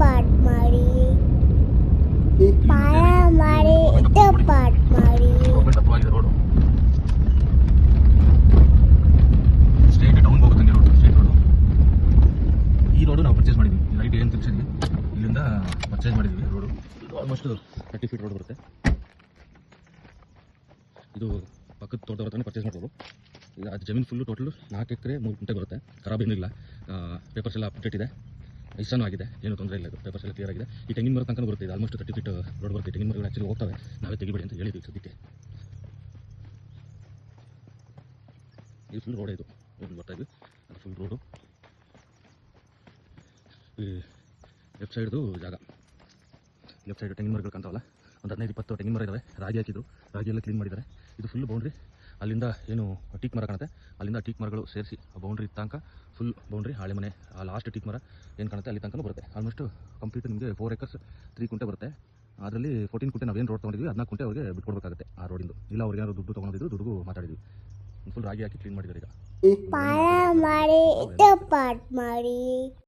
Pot ಮಾಡಿ ಪಾಯ ಮಾಡಿ ಪಾಟ್ ಮಾಡಿ ರೋಡು ಸ್ಟ್ರೇಟ್ ಟೌನ್ಗೆ ಹೋಗುತ್ತೆ ರೋಡು, ಸ್ಟ್ರೇಟ್ ರೋಡು. ಈ ರೋಡು ನಾವು ಪರ್ಚೇಸ್ ಮಾಡಿದ್ವಿ, ರೈಟ್ ಏನು ತಿರ್ಸಿದ್ವಿ ಇಲ್ಲಿಂದ ಪರ್ಚೇಸ್ ಮಾಡಿದ್ವಿ ರೋಡು. ಇದು ಆಲ್ಮೋಸ್ಟ್ 30 ಫೀಟ್ ರೋಡ್ ಬರುತ್ತೆ. ಇದು ಪಕ್ಕದ ತೋಟದವ್ರ ಹತ್ರನೇ ಪರ್ಚೇಸ್ ಮಾಡ್ಬೋದು. ಈಗ ಅದು ಜಮೀನು ಫುಲ್ಲು ಟೋಟಲ್ 4 ಎಕರೆ 3 ಗುಂಟೆ ಬರುತ್ತೆ. ಖರಾಬ್ ಏನಿಲ್ಲ, ಪೇಪರ್ಸ್ ಎಲ್ಲ ಅಪ್ಡೇಟ್ ಇದೆ, ಇಷ್ಟನೂ ಆಗಿದೆ, ಏನು ತೊಂದರೆ ಇಲ್ಲ. ಇದು ಪೇಪರ್ಸ್ ಎಲ್ಲ ಕ್ಲಿಯರ್ ಆಗಿದೆ. ಈ ತೆಂಗಿನ ಮರ ತನಕ ಬರುತ್ತೆ. ಇದು ಆಲ್ಮೋಸ್ಟ್ 30 ಫೀಟ್ ರೋಡ್ ಬರುತ್ತೆ. ತೆಂಗಿನ ಮರಗಳು ಆ್ಯಕ್ಚುಲಿ ಹೋಗ್ತವೆ, ನಾವೇ ತೆಗಿಬೇಡಿ ಅಂತ ಹೇಳಿದ್ವಿ ಸದ್ಯಕ್ಕೆ. ಇದು ಫುಲ್ ರೋಡ್, ಇದು ಬರ್ತಾ ಇದ್ವಿ, ಅದು ಫುಲ್ ರೋಡು. ಈ ಲೆಫ್ಟ್ ಸೈಡ್ದು ಜಾಗ, ಲೆಫ್ಟ್ ಸೈಡ್ ತೆಂಗಿನ ಮರಗಳು ಕಾಣ್ತಾವಲ್ಲ, ಒಂದು 15-20 ತೆಂಗಿನ ಮರ ಇದ್ದಾವೆ. ರಾಗಿ ಹಾಕಿದ್ರು, ರಾಗಿ ಎಲ್ಲ ಕ್ಲೀನ್ ಮಾಡಿದ್ದಾರೆ. ಇದು ಫುಲ್ ಬೌಂಡ್ರಿ. ಅಲ್ಲಿಂದ ಏನು ಟೀಕ್ ಮರ ಕಾಣುತ್ತೆ, ಅಲ್ಲಿಂದ ಟೀಕ್ ಮರಗಳು ಸೇರಿಸಿ ಬೌಂಡ್ರಿ ತನಕ ಫುಲ್ ಬೌಂಡ್ರಿ. ಹಳೆ ಮನೆ ಆ ಲಾಸ್ಟ್ ಟೀಕ್ ಮರ ಏನು ಕಾಣುತ್ತೆ ಅಲ್ಲಿ ತನಕ ಬರುತ್ತೆ. ಆಲ್ಮೋಸ್ಟ್ ಕಂಪ್ಲೀಟ್ ನಿಮಗೆ 4 ಎಕರ್ಸ್ 3 ಕುಂಟೆ ಬರುತ್ತೆ. ಅದರಲ್ಲಿ 14 ಕುಂಟೆ ನಾವೇನು ರೋಡ್ ತೊಗೊಂಡಿದ್ವಿ 14 ಕುಂಟೆ ಅವ್ರಿಗೆ ಬಿಟ್ಕೊಡ್ಬೇಕಾಗುತ್ತೆ ಆ ರೋಡಿಂದು. ಇಲ್ಲ ಅವ್ರಿಗೆ ಯಾರು ದುಡ್ಡು ತೊಗೊಂಡಿದ್ದು, ದುಡ್ಡು ಮಾತಾಡಿದ್ವಿ. ಫುಲ್ ರಾಗಿ ಹಾಕಿ ಕ್ಲೀನ್ ಮಾಡಿದ್ದಾರೆ. ಈಗ ಪಾಯ ಮಾಡಿ ಪಾಟ್ ಮಾಡಿ